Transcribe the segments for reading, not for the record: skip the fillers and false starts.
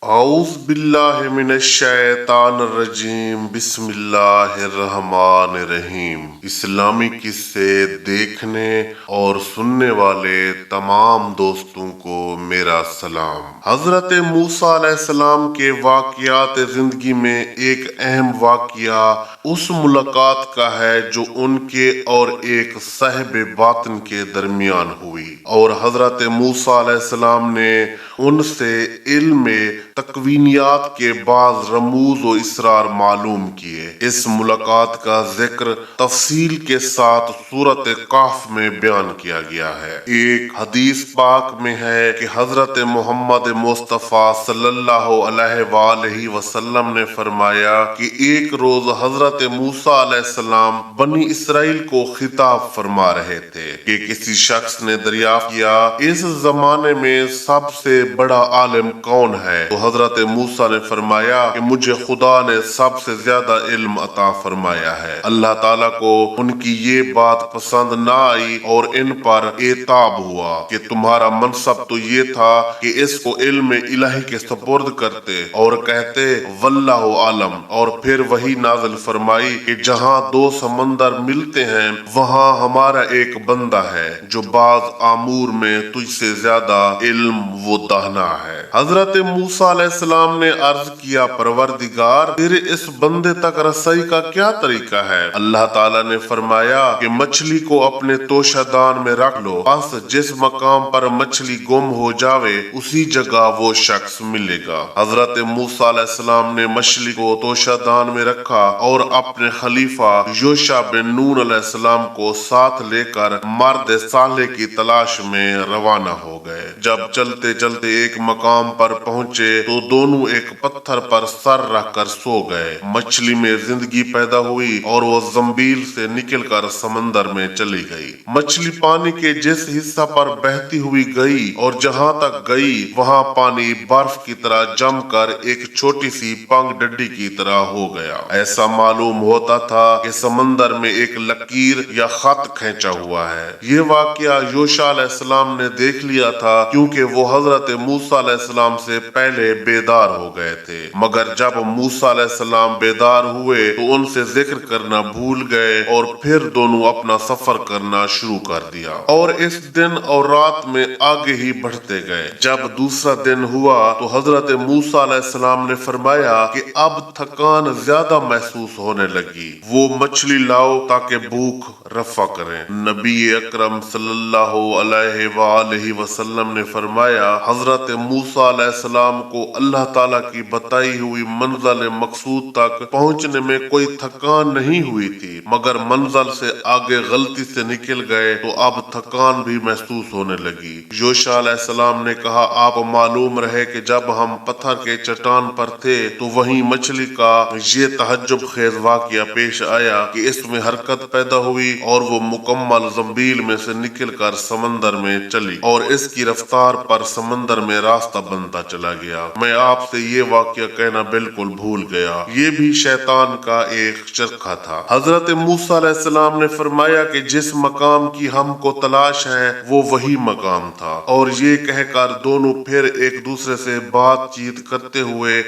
اعوذ باللہ من الشیطان الرجیم، بسم اللہ الرحمن الرحیم۔ اسلامی قصے دیکھنے اور سننے والے تمام دوستوں کو میرا سلام۔ حضرت موسیٰ علیہ السلام کے واقعات زندگی میں ایک اہم واقعہ اس ملاقات کا ہے جو ان کے اور ایک صاحب باطن کے درمیان ہوئی، اور حضرت موسیٰ علیہ السلام نے ان سے علم تکوینیات کے بعض رموز و اسرار معلوم کیے۔ اس ملاقات کا ذکر تفصیل کے ساتھ سورۃ کہف میں بیان کیا گیا ہے۔ ایک حدیث پاک میں ہے کہ حضرت محمد مصطفیٰ صلی اللہ علیہ وآلہ وسلم نے فرمایا کہ ایک روز حضرت موسیٰ علیہ السلام بنی اسرائیل کو خطاب فرما رہے تھے کہ کسی شخص نے دریافت کیا، اس زمانے میں سب سے بڑا عالم کون ہے؟ تو حضرت موسیٰ نے فرمایا کہ مجھے خدا نے سب سے زیادہ علم عطا فرمایا ہے۔ اللہ تعالیٰ کو ان کی یہ بات پسند نہ آئی اور ان پر عتاب ہوا کہ تمہارا منصب تو یہ تھا کہ اس کو علم الہی کے سپرد کرتے اور کہتے واللہ عالم، اور پھر وہی نازل فرمائی کہ جہاں دو سمندر ملتے ہیں وہاں ہمارا ایک بندہ ہے جو بعض امور میں تجھ سے زیادہ علم و دانا ہے۔ حضرت موسیٰ علیہ السلام نے عرض کیا، پروردگار تیرے اس بندے تک رسائی کا کیا طریقہ ہے؟ اللہ تعالیٰ نے فرمایا کہ مچھلی کو اپنے توشہ دان میں رکھ لو، بس جس مقام پر مچھلی گم ہو جاوے اسی جگہ وہ شخص ملے گا۔ حضرت موسیٰ علیہ السلام نے مچھلی کو توشہ دان میں رکھا اور اپنے خلیفہ یوشع بن نون علیہ السلام کو ساتھ لے کر مرد صالح کی تلاش میں روانہ ہو گئے۔ جب چلتے چلتے ایک مقام پر پہنچے تو دونوں ایک پتھر پر سر رکھ کر سو گئے۔ مچھلی میں زندگی پیدا ہوئی اور وہ زنبیل سے نکل کر سمندر میں چلی گئی۔ مچھلی پانی کے جس حصہ پر بہتی ہوئی گئی اور جہاں تک گئی وہاں پانی برف کی طرح جم کر ایک چھوٹی سی پنگ ڈڈی کی طرح ہو گیا۔ ایسا معلوم ہوتا تھا کہ سمندر میں ایک لکیر یا خط کھینچا ہوا ہے۔ یہ واقعہ یوشع علیہ السلام نے دیکھ لیا تھا کیونکہ وہ حضرت موسیٰ علیہ السلام سے پہلے بیدار ہو گئے تھے، مگر جب موسیٰ علیہ السلام بیدار ہوئے تو ان سے ذکر کرنا بھول گئے اور پھر دونوں اپنا سفر کرنا شروع کر دیا اور اس دن اور رات میں آگے ہی بڑھتے گئے۔ جب دوسرا دن ہوا تو حضرت موسیٰ علیہ السلام نے فرمایا کہ اب تھکان زیادہ محسوس ہونے لگی، وہ مچھلی لاؤ تاکہ بھوک رفع کریں۔ نبی اکرم صلی اللہ علیہ وآلہ وسلم نے فرمایا، حضرت موسیٰ علیہ السلام کو اللہ تعالیٰ کی بتائی ہوئی منزل مقصود تک پہنچنے میں کوئی تھکان نہیں ہوئی تھی، مگر منزل سے آگے غلطی سے نکل گئے تو اب تھکان بھی محسوس ہونے لگی۔ یوشع علیہ السلام نے کہا، آپ معلوم رہے کہ جب ہم پتھر کے چٹان پر تھے تو وہیں مچھلی کا یہ تعجب خیز واقعہ پیش آیا کہ اس میں حرکت پیدا ہوئی اور وہ مکمل زنبیل میں سے نکل کر سمندر میں چلی اور اس کی رفتار پر سمندر میں راستہ بنتا چلا گیا۔ میں آپ سے یہ واقعہ کہنا بالکل بھول گیا، یہ بھی شیطان کا ایک چرخہ تھا۔ حضرت موسیٰ علیہ السلام نے فرمایا کہ جس مقام کی ہم کو تلاش ہے وہ وہی مقام تھا، اور یہ کہہ کر دونوں پھر ایک دوسرے سے بات چیت کرتے ہوئے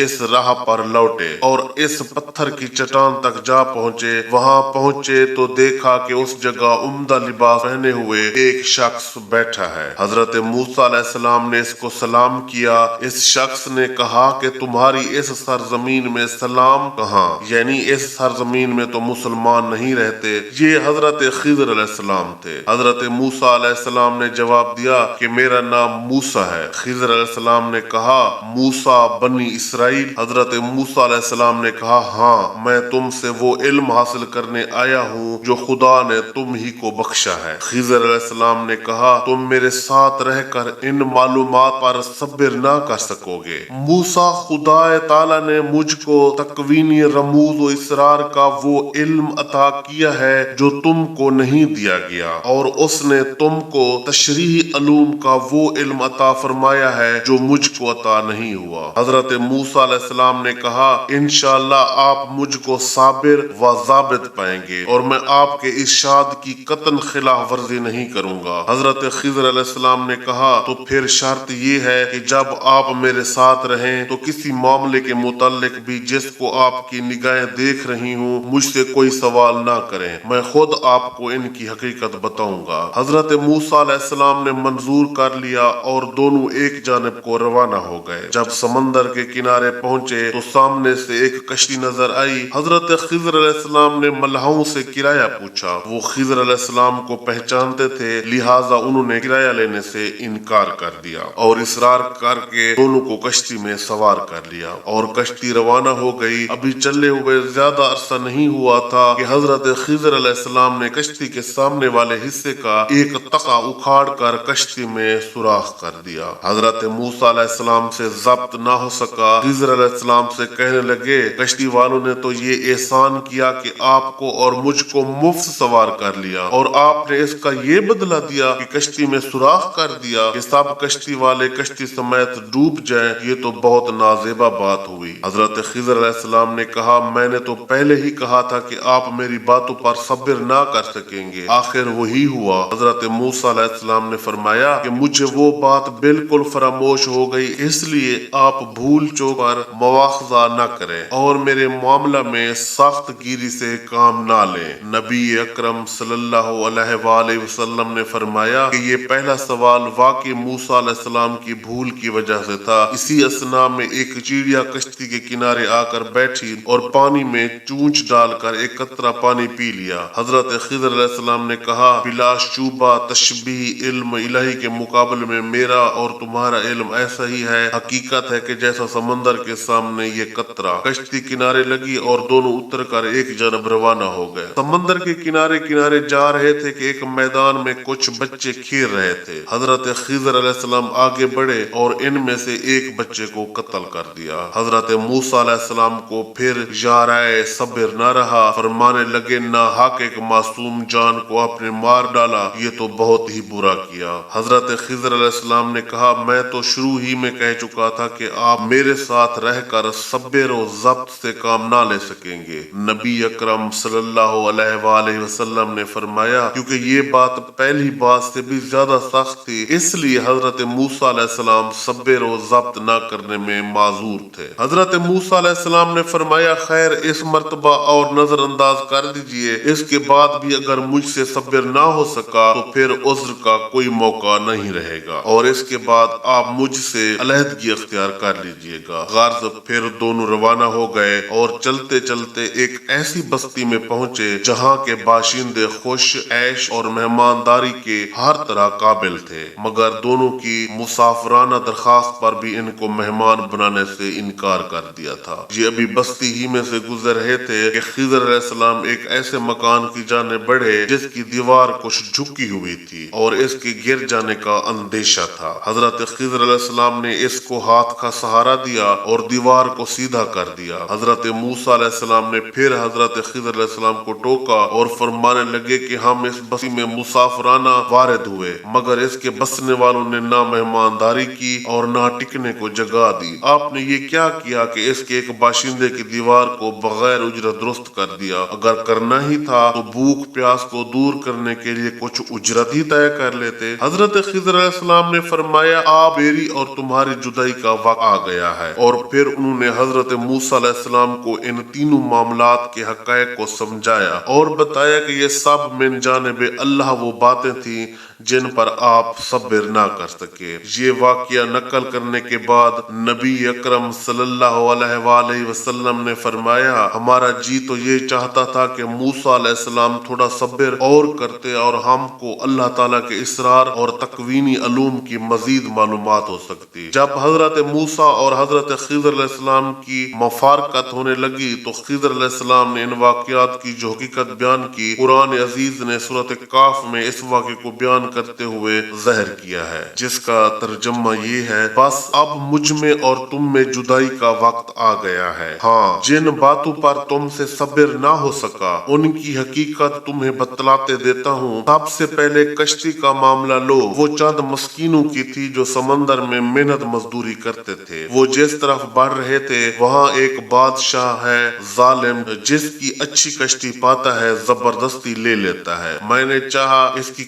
اس راہ پر لوٹے اور اس پتھر کی چٹان تک جا پہنچے۔ وہاں پہنچے تو دیکھا کہ اس جگہ عمدہ لباس پہنے ہوئے ایک شخص بیٹھا ہے۔ حضرت موسیٰ علیہ السلام نے اس کو سلام کیا۔ اس شخص نے کہا کہ تمہاری اس سرزمین میں سلام کہاں؟ یعنی اس سرزمین میں تو مسلمان نہیں رہتے۔ یہ حضرت خضر علیہ السلام تھے۔ حضرت موسیٰ علیہ السلام نے جواب دیا کہ میرا نام موسیٰ ہے۔ خضر علیہ السلام نے کہا، موسیٰ بنی اسرائیل؟ حضرت موسیٰ علیہ السلام نے کہا، ہاں، میں تم سے وہ علم حاصل کرنے آیا ہوں جو خدا نے تم ہی کو بخشا ہے۔ خضر علیہ السلام نے کہا، تم میرے ساتھ رہ کر ان معلومات پر صبر نہ کر سکو گے۔ موسیٰ، خدا تعالیٰ نے مجھ کو تکوینی رموز و اسرار کا وہ علم عطا کیا ہے جو تم کو نہیں دیا گیا، اور اس نے تم کو تشریحی علوم کا وہ علم عطا فرمایا ہے جو مجھ کو عطا نہیں ہوا۔ حضرت موسیٰ علیہ السلام نے کہا، انشاءاللہ آپ مجھ کو صابر و ضابط پائیں گے اور میں آپ کے ارشاد کی قطعاً خلاف ورزی نہیں کروں گا۔ حضرت خضر علیہ السلام نے کہا، تو پھر شرط یہ ہے کہ جب آپ میرے ساتھ رہیں تو کسی معاملے کے متعلق بھی جس کو آپ کی نگاہیں دیکھ رہی ہوں مجھ سے کوئی سوال نہ کریں، میں خود آپ کو ان کی حقیقت بتاؤں گا۔ حضرت موسیٰ علیہ السلام نے منظور کر لیا اور دونوں ایک جانب کو روانہ ہو گئے۔ جب سمندر کے کنارے پہنچے تو سامنے سے ایک کشتی نظر آئی۔ حضرت خضر علیہ السلام نے ملہوں سے کرایہ پوچھا، وہ خضر علیہ السلام کو پہچانتے تھے، لہٰذا انہوں نے کرایہ لینے سے انکار کر دیا اور اصرار کر کے دونوں کو کشتی میں سوار کر لیا اور کشتی روانہ ہو گئی۔ ابھی چلے ہوئے زیادہ عرصہ نہیں ہوا تھا کہ حضرت خضر علیہ السلام نے کشتی کے سامنے والے حصے کا ایک تخا اکھاڑ کر کشتی میں سوراخ کر دیا۔ حضرت موسیٰ علیہ السلام سے ضبط نہ ہو سکا، خضر علیہ السلام سے کہنے لگے، کشتی والوں نے تو یہ احسان کیا کہ آپ کو اور مجھ کو مفت سوار کر لیا، اور آپ نے اس کا یہ بدلہ دیا کہ کشتی میں سوراخ کر دیا کہ سب کشتی والے کشتی سمیت ڈوب جائیں، یہ تو بہت نازیبا بات ہوئی۔ حضرت خضر علیہ السلام نے کہا، میں نے تو پہلے ہی کہا تھا کہ آپ میری باتوں پر صبر نہ کر سکیں گے، آخر وہی ہوا۔ حضرت موسیٰ علیہ السلام نے فرمایا کہ مجھے وہ بات بالکل فراموش ہو گئی، اس لیے آپ بھول چوک پر مواخذہ نہ کریں اور میرے معاملہ میں سخت گیری سے کام نہ لیں۔ نبی اکرم صلی اللہ علیہ وآلہ وسلم نے فرمایا کہ یہ پہلا سوال واقعی موسیٰ علیہ السلام کی بھول کی وجہ سے تھا۔ اسی اثنا میں ایک چڑیا کشتی کے کنارے آ کر بیٹھی اور پانی میں چونچ ڈال کر ایک قطرہ پانی پی لیا۔ حضرت خضر علیہ السلام نے کہا، بلا شبہ تشبیہ علم الہی کے مقابلے میں میرا اور تمہارا علم ایسا ہی ہے۔ حقیقت ہے کہ جیسا سمندر کے سامنے یہ قطرہ۔ کشتی کنارے لگی اور دونوں اتر کر ایک جانب روانہ ہو گئے۔ سمندر کے کنارے کنارے جا رہے تھے کہ ایک میدان میں کچھ بچے کھیل رہے تھے۔ حضرت خضر علیہ السلام آگے بڑھے اور ان میں سے ایک بچے کو قتل کر دیا۔ حضرت موسیٰ علیہ السلام کو پھر یارائے صبر نہ رہا، فرمانے لگے، ناحق ایک معصوم جان کو آپ نے مار ڈالا، یہ تو بہت ہی برا کیا۔ حضرت خضر علیہ السلام نے کہا، میں تو شروع ہی میں کہہ چکا تھا کہ آپ میرے ساتھ رہ کر صبر و ضبط سے کام نہ لے سکیں گے۔ نبی اکرم صلی اللہ علیہ وآلہ وسلم نے فرمایا، کیونکہ یہ بات پہلی بات سے بھی زیادہ سخت تھی، اس لیے حضرت موسیٰ علیہ السلام صبر و ضبط نہ کرنے میں معذور تھے۔ حضرت موسیٰ علیہ السلام نے فرمایا، خیر اس مرتبہ اور نظر انداز کر دیجئے، اس کے بعد بھی اگر مجھ سے صبر نہ ہو سکا تو پھر عذر کا کوئی موقع نہیں رہے گا، اور اس کے بعد آپ مجھ سے علیحدگی اختیار کر لیجئے گا۔ غرض پھر دونوں روانہ ہو گئے اور چلتے چلتے ایک ایسی بستی میں پہنچے جہاں کے باشندے خوش عیش اور مہمانداری کے ہر طرح قابل تھے، مگر دونوں کی مسافرانہ درخواست پر بھی ان کو مہمان بنانے سے انکار کر دیا تھا۔ یہ ابھی بستی ہی میں سے گزر رہے تھے کہ خضر علیہ السلام ایک ایسے مکان کی جانب بڑھے جس کی دیوار کچھ جھکی ہوئی تھی اور اس کے گر جانے کا اندیشہ تھا۔ حضرت خضر علیہ السلام نے اس کو ہاتھ کا سہارا دیا اور دیوار کو سیدھا کر دیا۔ حضرت موسیٰ علیہ السلام نے پھر حضرت خضر علیہ السلام کو ٹوکا اور فرمانے لگے کہ ہم اس بستی میں مسافرانہ وارد ہوئے، مگر اس کے بسنے والوں نے نہ مہمانداری کی اور نہ ٹکنے کو جگہ دی۔ آپ نے یہ کیا کیا کہ اس کے ایک باشندے کی دیوار کو بغیر اجرت درست کر دیا؟ اگر کرنا ہی تھا تو بھوک پیاس کو دور کرنے کے لیے کچھ اجرت ہی طے کر لیتے۔ حضرت خضر علیہ السلام نے فرمایا، آپ میری اور تمہاری جدائی کا وقت آ گیا ہے، اور پھر انہوں نے حضرت موسیٰ علیہ السلام کو ان تینوں معاملات کے حقائق کو سمجھایا اور بتایا کہ یہ سب من جانب اللہ وہ باتیں تھیں جن پر آپ صبر نہ کر سکے۔ یہ واقعہ نقل کرنے کے بعد نبی اکرم صلی اللہ علیہ وآلہ وسلم نے فرمایا، ہمارا جی تو یہ چاہتا تھا کہ موسیٰ علیہ السلام تھوڑا صبر اور کرتے اور ہم کو اللہ تعالیٰ کے اسرار اور تکوینی علوم کی مزید معلومات ہو سکتی۔ جب حضرت موسیٰ اور حضرت خضر علیہ السلام کی مفارقت ہونے لگی تو خضر علیہ السلام نے ان واقعات کی جو حقیقت بیان کی، قرآن عزیز نے سورۃ کاف میں اس واقعے کو بیان کرتے ہوئے ظاہر کیا ہے، جس کا ترجمہ یہ ہے، بس اب مجھ میں اور تم میں جدائی کا وقت آ گیا ہے۔ ہاں، جن باتوں پر تم سے صبر نہ ہو سکا ان کی حقیقت تمہیں بتلاتے دیتا ہوں۔ سب سے پہلے کشتی کا معاملہ لو، وہ چند مسکینوں کی تھی جو سمندر میں محنت مزدوری کرتے تھے۔ وہ جس طرف بڑھ رہے تھے وہاں ایک بادشاہ ہے ظالم، جس کی اچھی کشتی پاتا ہے زبردستی لے لیتا ہے۔ میں نے چاہا اس کی